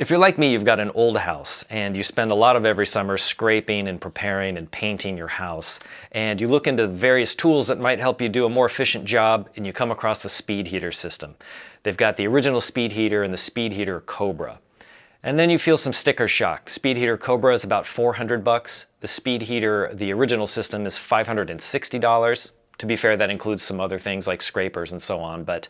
If you're like me, you've got an old house and you spend a lot of every summer scraping and preparing and painting your house, and you look into various tools that might help you do a more efficient job, and you come across the Speedheater system. They've got the original Speedheater and the Speedheater Cobra. And then you feel some sticker shock. Speedheater Cobra is about $400. The Speedheater, the original system, is $560. To be fair, that includes some other things like scrapers and so on, but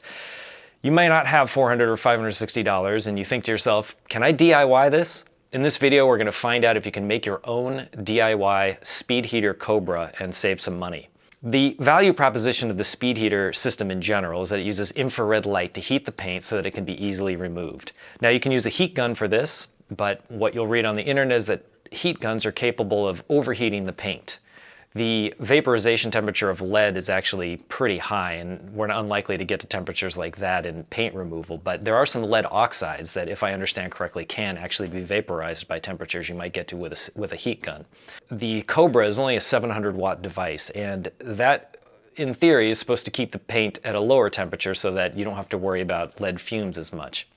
you might not have $400 or $560 and you think to yourself, can I DIY this? In this video, we're going to find out if you can make your own DIY Speedheater Cobra and save some money. The value proposition of the Speedheater system in general is that it uses infrared light to heat the paint so that it can be easily removed. Now you can use a heat gun for this, but what you'll read on the internet is that heat guns are capable of overheating the paint. The vaporization temperature of lead is actually pretty high, and we're not unlikely to get to temperatures like that in paint removal, but there are some lead oxides that, if I understand correctly, can actually be vaporized by temperatures you might get to with a heat gun. The Cobra is only a 700 watt device, and that, in theory, is supposed to keep the paint at a lower temperature so that you don't have to worry about lead fumes as much.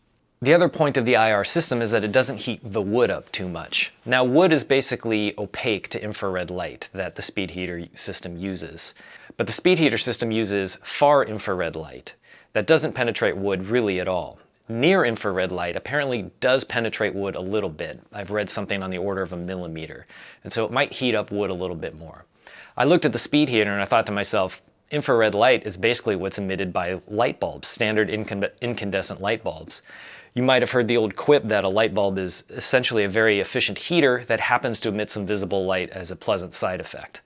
The other point of the IR system is that it doesn't heat the wood up too much. Now, wood is basically opaque to infrared light that the Speedheater system uses. But the Speedheater system uses far infrared light that doesn't penetrate wood really at all. Near infrared light apparently does penetrate wood a little bit. I've read something on the order of a millimeter. And so it might heat up wood a little bit more. I looked at the Speedheater and I thought to myself, infrared light is basically what's emitted by light bulbs, standard incandescent light bulbs. You might have heard the old quip that a light bulb is essentially a very efficient heater that happens to emit some visible light as a pleasant side effect.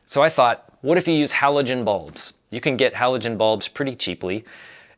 So I thought, what if you use halogen bulbs? You can get halogen bulbs pretty cheaply,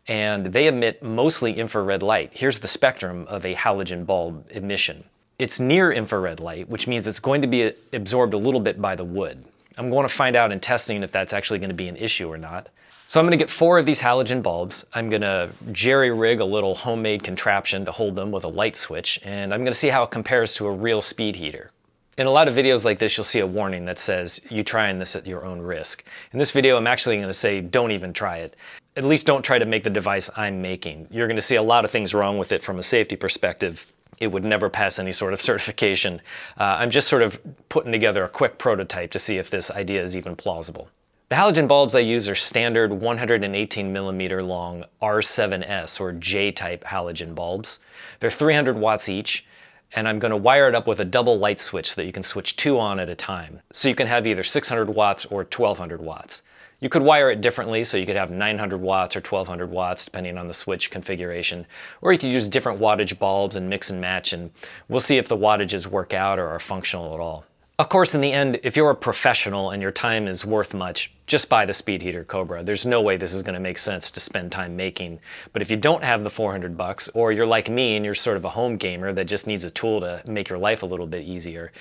and they emit mostly infrared light. Here's the spectrum of a halogen bulb emission. It's near infrared light, which means it's going to be absorbed a little bit by the wood. I'm going to find out in testing if that's actually going to be an issue or not. So I'm going to get 4 of these halogen bulbs. I'm going to jerry-rig a little homemade contraption to hold them with a light switch, and I'm going to see how it compares to a real Speedheater. In a lot of videos like this, you'll see a warning that says, you trying this at your own risk. In this video, I'm actually going to say, don't even try it. At least don't try to make the device I'm making. You're going to see a lot of things wrong with it from a safety perspective. It would never pass any sort of certification. I'm just sort of putting together a quick prototype to see if this idea is even plausible. The halogen bulbs I use are standard 118 millimeter long R7S or J-type halogen bulbs. They're 300 watts each, and I'm going to wire it up with a double light switch so that you can switch 2 on at a time. So you can have either 600 watts or 1200 watts. You could wire it differently, so you could have 900 watts or 1200 watts depending on the switch configuration. Or you could use different wattage bulbs and mix and match, and we'll see if the wattages work out or are functional at all. Of course, in the end, if you're a professional and your time is worth much, just buy the Speedheater Cobra. There's no way this is going to make sense to spend time making. But if you don't have the $400, or you're like me and you're sort of a home gamer that just needs a tool to make your life a little bit easier,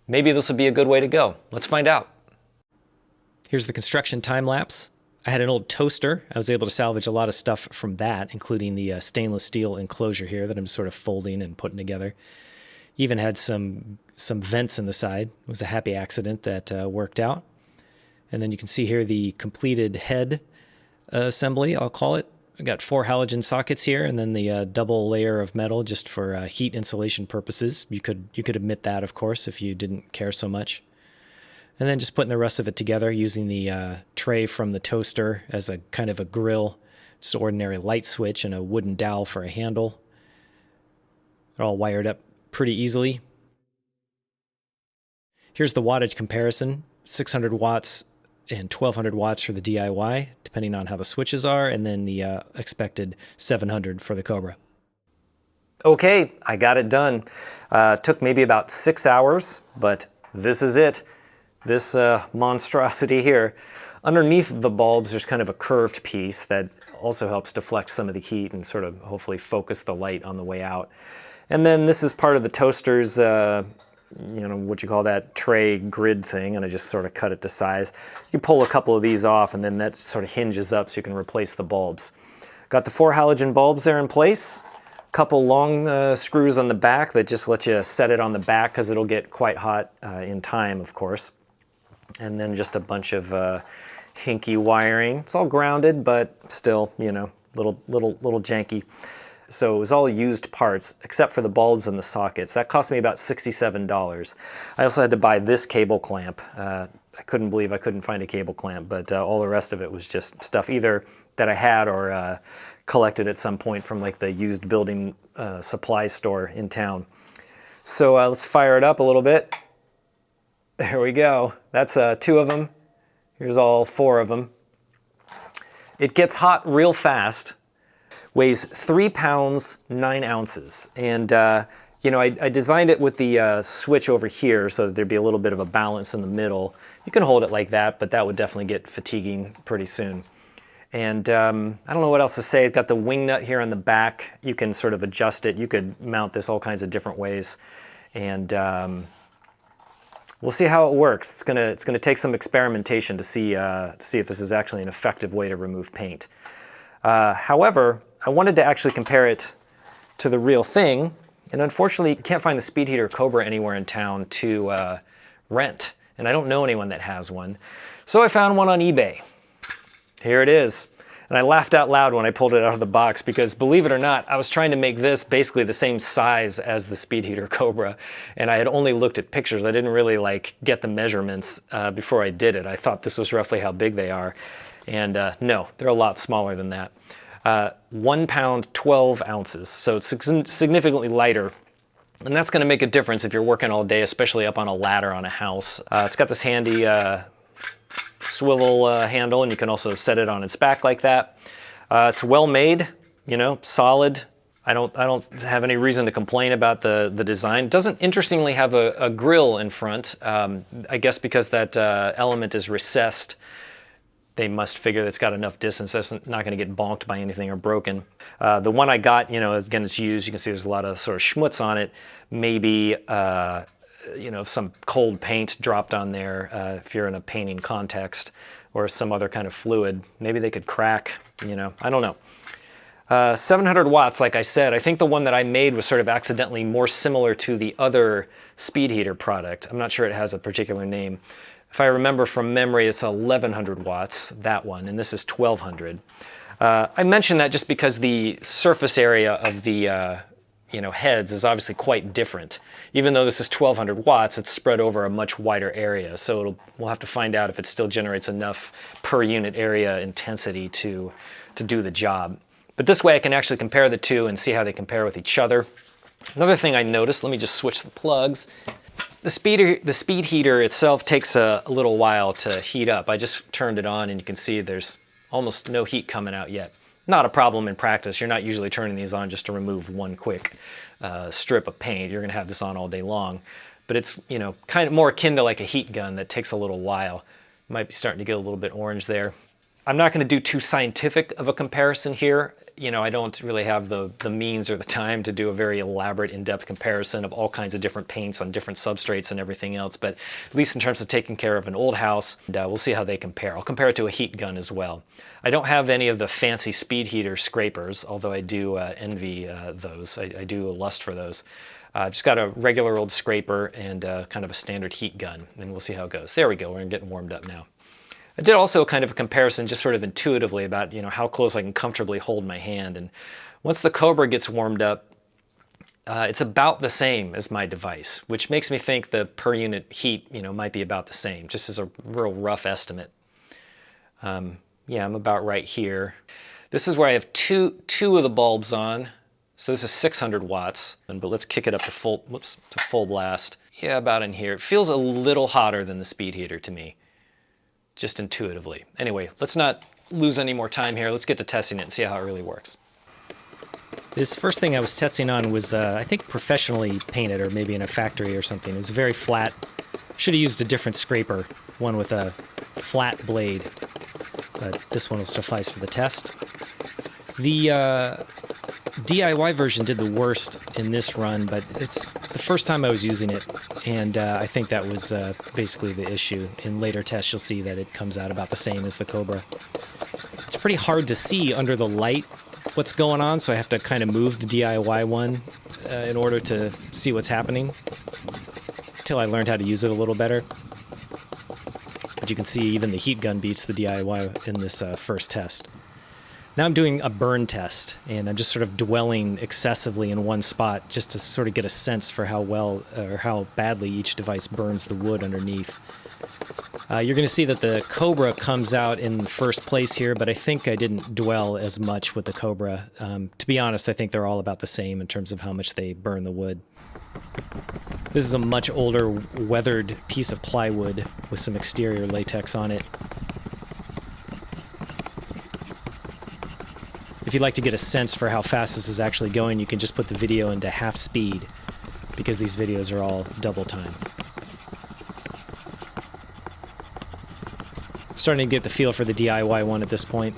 maybe this would be a good way to go. Let's find out. Here's the construction time lapse. I had an old toaster. I was able to salvage a lot of stuff from that, including the stainless steel enclosure here that I'm sort of folding and putting together. Even had some vents in the side. It was a happy accident that worked out. And then you can see here the completed head assembly, I'll call it. I got 4 halogen sockets here, and then the double layer of metal just for heat insulation purposes. You could omit that, of course, if you didn't care so much. And then just putting the rest of it together using the tray from the toaster as a kind of a grill, just an ordinary light switch and a wooden dowel for a handle. It all wired up pretty easily. Here's the wattage comparison, 600 watts and 1200 watts for the DIY, depending on how the switches are, and then the expected 700 for the Cobra. Okay, I got it done. Took maybe about 6 hours, but this is it. This monstrosity here. Underneath the bulbs, there's kind of a curved piece that also helps deflect some of the heat and sort of hopefully focus the light on the way out. And then this is part of the toaster's, what you call that, tray grid thing, and I just sort of cut it to size. You pull a couple of these off, and then that sort of hinges up so you can replace the bulbs. Got the 4 halogen bulbs there in place. A couple long screws on the back that just let you set it on the back because it'll get quite hot in time, of course. And then just a bunch of hinky wiring. It's all grounded, but still, little janky. So it was all used parts, except for the bulbs and the sockets. That cost me about $67. I also had to buy this cable clamp. I couldn't believe I couldn't find a cable clamp, but all the rest of it was just stuff either that I had or collected at some point from like the used building supply store in town. So let's fire it up a little bit. There we go. That's 2 of them. Here's all 4 of them. It gets hot real fast. Weighs 3 pounds, 9 ounces. And you know, I designed it with the switch over here so that there'd be a little bit of a balance in the middle. You can hold it like that, but that would definitely get fatiguing pretty soon. And I don't know what else to say. It's got the wing nut here on the back. You can sort of adjust it. You could mount this all kinds of different ways. And we'll see how it works. It's gonna take some experimentation to see if this is actually an effective way to remove paint. However, I wanted to actually compare it to the real thing, and unfortunately, you can't find the Speedheater Cobra anywhere in town to rent, and I don't know anyone that has one. So I found one on eBay. Here it is. And I laughed out loud when I pulled it out of the box because, believe it or not, I was trying to make this basically the same size as the Speedheater Cobra, and I had only looked at pictures. I didn't really get the measurements before I did it. I thought this was roughly how big they are, and no, they're a lot smaller than that. 1 pound, 12 ounces, so it's significantly lighter. And that's going to make a difference if you're working all day, especially up on a ladder on a house. It's got this handy swivel handle, and you can also set it on its back like that. It's well made, you know, solid. I don't have any reason to complain about the design. It doesn't interestingly have a grill in front. I guess because that element is recessed, they must figure that it's got enough distance that's not going to get bonked by anything or broken. The one I got, you know, again, it's used. You can see there's a lot of sort of schmutz on it. Maybe you know, some cold paint dropped on there if you're in a painting context, or some other kind of fluid. Maybe they could crack, you know, I don't know. 700 watts, like I said. I think the one that I made was sort of accidentally more similar to the other Speedheater product. I'm not sure it has a particular name. If I remember from memory, it's 1100 watts, that one, and this is 1200. I mention that just because the surface area of the you know, heads is obviously quite different. Even though this is 1200 watts, it's spread over a much wider area. So we'll have to find out if it still generates enough per unit area intensity to do the job. But this way I can actually compare the two and see how they compare with each other. Another thing I noticed, let me just switch the plugs. The Speedheater itself takes a little while to heat up. I just turned it on and you can see there's almost no heat coming out yet. Not a problem in practice. You're not usually turning these on just to remove one quick strip of paint. You're going to have this on all day long. But it's, you know, kind of more akin to like a heat gun that takes a little while. Might be starting to get a little bit orange there. I'm not going to do too scientific of a comparison here. You know, I don't really have the means or the time to do a very elaborate, in-depth comparison of all kinds of different paints on different substrates and everything else, but at least in terms of taking care of an old house, we'll see how they compare. I'll compare it to a heat gun as well. I don't have any of the fancy Speedheater scrapers, although I do envy those. I do lust for those. I've just got a regular old scraper and kind of a standard heat gun, and we'll see how it goes. There we go, we're getting warmed up now. I did also kind of a comparison just sort of intuitively about, you know, how close I can comfortably hold my hand. And once the Cobra gets warmed up, it's about the same as my device, which makes me think the per unit heat, you know, might be about the same, just as a real rough estimate. Yeah, I'm about right here. This is where I have two of the bulbs on. So this is 600 watts, but let's kick it up to full blast. Yeah, about in here. It feels a little hotter than the Speedheater to me, just intuitively. Anyway, let's not lose any more time here. Let's get to testing it and see how it really works. This first thing I was testing on was, I think, professionally painted, or maybe in a factory or something. It was very flat. Should have used a different scraper, one with a flat blade, but this one will suffice for the test. The DIY version did the worst in this run, but it's the first time I was using it, and I think that was basically the issue. In later tests, you'll see that it comes out about the same as the Cobra. It's pretty hard to see under the light what's going on, so I have to kind of move the DIY one in order to see what's happening, until I learned how to use it a little better. But you can see even the heat gun beats the DIY in this first test. Now I'm doing a burn test, and I'm just sort of dwelling excessively in one spot just to sort of get a sense for how well or how badly each device burns the wood underneath. You're going to see that the Cobra comes out in first place here, but I think I didn't dwell as much with the Cobra. To be honest, I think they're all about the same in terms of how much they burn the wood. This is a much older, weathered piece of plywood with some exterior latex on it. If you'd like to get a sense for how fast this is actually going, you can just put the video into half speed, because these videos are all double time. Starting to get the feel for the DIY one at this point.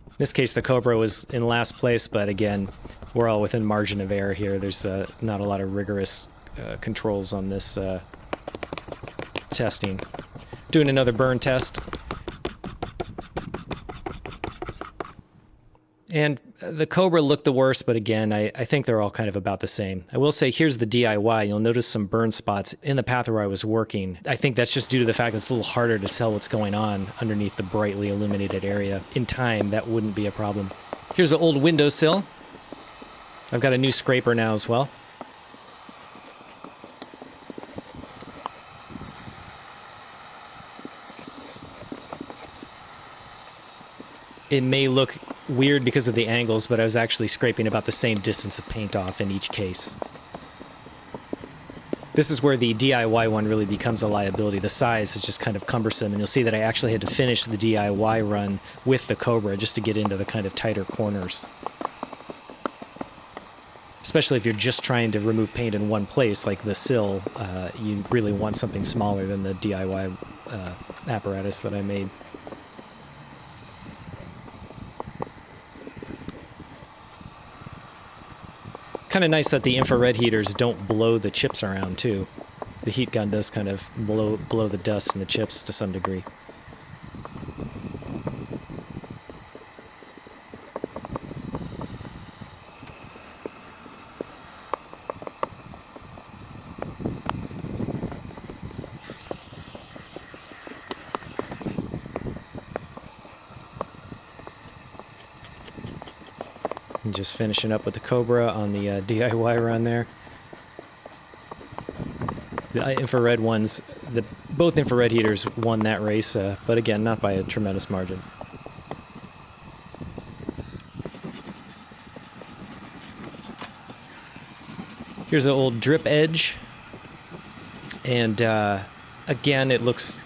In this case, the Cobra was in last place, but again, we're all within margin of error here. There's not a lot of rigorous controls on this testing. Doing another burn test. And the Cobra looked the worst, but again, I think they're all kind of about the same. I will say, here's the DIY. You'll notice some burn spots in the path where I was working. I think that's just due to the fact that it's a little harder to tell what's going on underneath the brightly illuminated area. In time, that wouldn't be a problem. Here's the old windowsill. I've got a new scraper now as well. It may look weird because of the angles, but I was actually scraping about the same distance of paint off in each case. This is where the DIY one really becomes a liability. The size is just kind of cumbersome, and you'll see that I actually had to finish the DIY run with the Cobra just to get into the kind of tighter corners. Especially if you're just trying to remove paint in one place, like the sill, you really want something smaller than the DIY apparatus that I made. Kind of nice that the infrared heaters don't blow the chips around too. The heat gun does kind of blow the dust and the chips to some degree. And just finishing up with the Cobra on the DIY run there. The infrared ones, both infrared heaters won that race, but again, not by a tremendous margin. Here's an old drip edge, and again, it looks,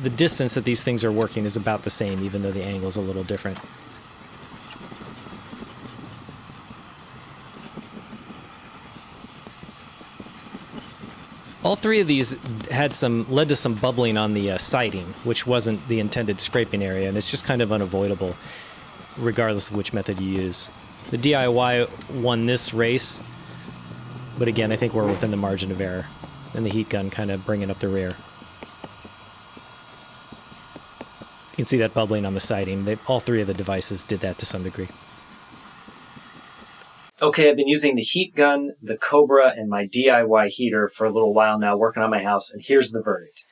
the distance that these things are working is about the same, even though the angle's a little different. All three of these led to some bubbling on the siding, which wasn't the intended scraping area, and it's just kind of unavoidable, regardless of which method you use. The DIY won this race, but again, I think we're within the margin of error, and the heat gun kind of bringing up the rear. You can see that bubbling on the siding. All three of the devices did that to some degree. Okay, I've been using the heat gun, the Cobra, and my DIY heater for a little while now, working on my house, and here's the verdict.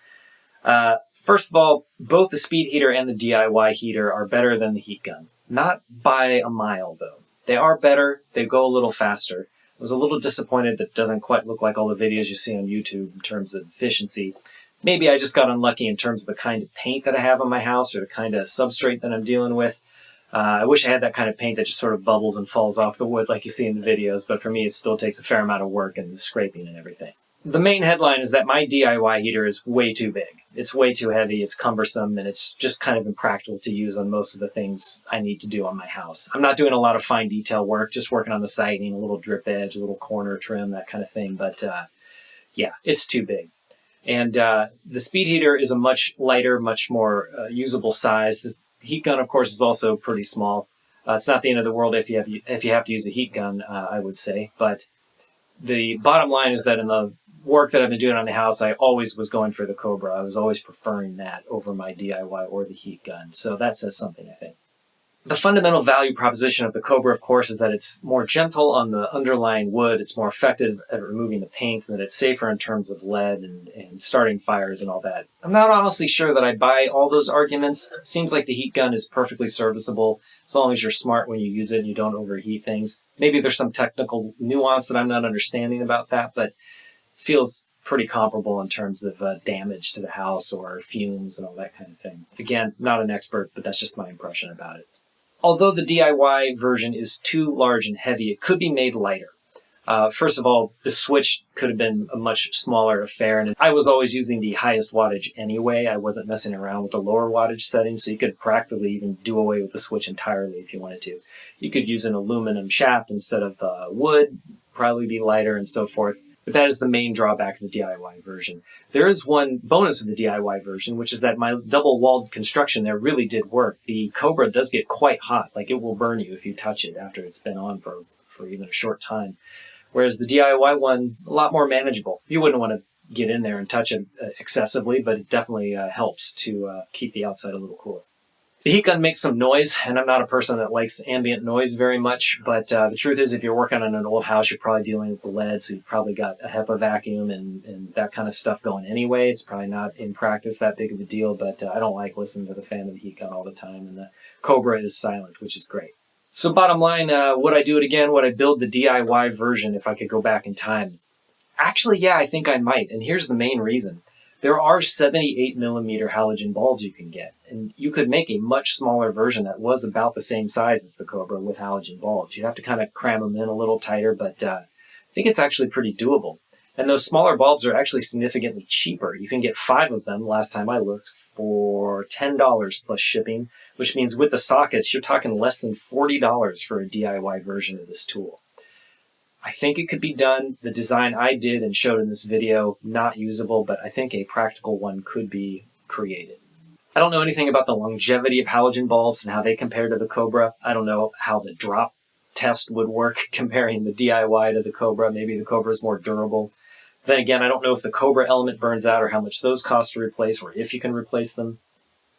First of all, both the Speedheater and the DIY heater are better than the heat gun. Not by a mile, though. They are better, they go a little faster. I was a little disappointed that it doesn't quite look like all the videos you see on YouTube in terms of efficiency. Maybe I just got unlucky in terms of the kind of paint that I have on my house or the kind of substrate that I'm dealing with. I wish I had that kind of paint that just sort of bubbles and falls off the wood like you see in the videos, but for me it still takes a fair amount of work and the scraping and everything. The main headline is that my DIY heater is way too big. It's way too heavy, it's cumbersome, and it's just kind of impractical to use on most of the things I need to do on my house. I'm not doing a lot of fine detail work, just working on the siding, a little drip edge, a little corner trim, that kind of thing, but yeah, it's too big. And the Speedheater is a much lighter, much more usable size. The heat gun, of course, is also pretty small. It's not the end of the world if you have to use a heat gun, I would say. But the bottom line is that in the work that I've been doing on the house, I always was going for the Cobra. I was always preferring that over my DIY or the heat gun. So that says something, I think. The fundamental value proposition of the Cobra, of course, is that it's more gentle on the underlying wood, it's more effective at removing the paint, and that it's safer in terms of lead and starting fires and all that. I'm not honestly sure that I buy all those arguments. It seems like the heat gun is perfectly serviceable as long as you're smart when you use it and you don't overheat things. Maybe there's some technical nuance that I'm not understanding about that, but it feels pretty comparable in terms of damage to the house or fumes and all that kind of thing. Again, not an expert, but that's just my impression about it. Although the DIY version is too large and heavy, it could be made lighter. First of all, the switch could have been a much smaller affair, and I was always using the highest wattage anyway. I wasn't messing around with the lower wattage settings, so you could practically even do away with the switch entirely if you wanted to. You could use an aluminum shaft instead of wood, probably be lighter and so forth. But that is the main drawback of the DIY version. There is one bonus of the DIY version, which is that my double-walled construction there really did work. The Cobra does get quite hot, like it will burn you if you touch it after it's been on for even a short time. Whereas the DIY one, a lot more manageable. You wouldn't want to get in there and touch it excessively, but it definitely helps to keep the outside a little cooler. The heat gun makes some noise, and I'm not a person that likes ambient noise very much, but the truth is if you're working on an old house, you're probably dealing with the lead, so you've probably got a HEPA vacuum and that kind of stuff going anyway. It's probably not in practice that big of a deal, but I don't like listening to the fan of the heat gun all the time, and the Cobra is silent, which is great. So bottom line, would I do it again? Would I build the DIY version if I could go back in time? Actually, yeah, I think I might, and here's the main reason. There are 78 millimeter halogen bulbs you can get, and you could make a much smaller version that was about the same size as the Cobra with halogen bulbs. You'd have to kind of cram them in a little tighter, but I think it's actually pretty doable. And those smaller bulbs are actually significantly cheaper. You can get 5 of them, last time I looked, for $10 plus shipping, which means with the sockets, you're talking less than $40 for a DIY version of this tool. I think it could be done. The design I did and showed in this video, not usable, but I think a practical one could be created. I don't know anything about the longevity of halogen bulbs and how they compare to the Cobra. I don't know how the drop test would work comparing the DIY to the Cobra. Maybe the Cobra is more durable. Then again, I don't know if the Cobra element burns out or how much those cost to replace or if you can replace them.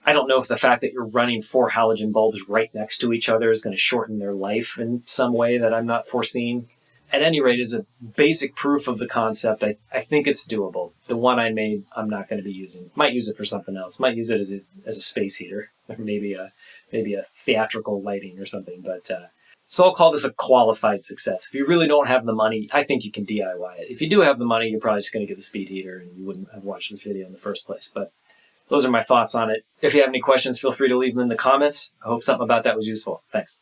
I don't know if the fact that you're running 4 halogen bulbs right next to each other is going to shorten their life in some way that I'm not foreseeing. At any rate, as a basic proof of the concept, I think it's doable. The one I made, I'm not going to be using. Might use it for something else. Might use it as a space heater, or maybe a theatrical lighting or something. But so I'll call this a qualified success. If you really don't have the money, I think you can DIY it. If you do have the money, you're probably just going to get the speed heater, and you wouldn't have watched this video in the first place. But those are my thoughts on it. If you have any questions, feel free to leave them in the comments. I hope something about that was useful. Thanks.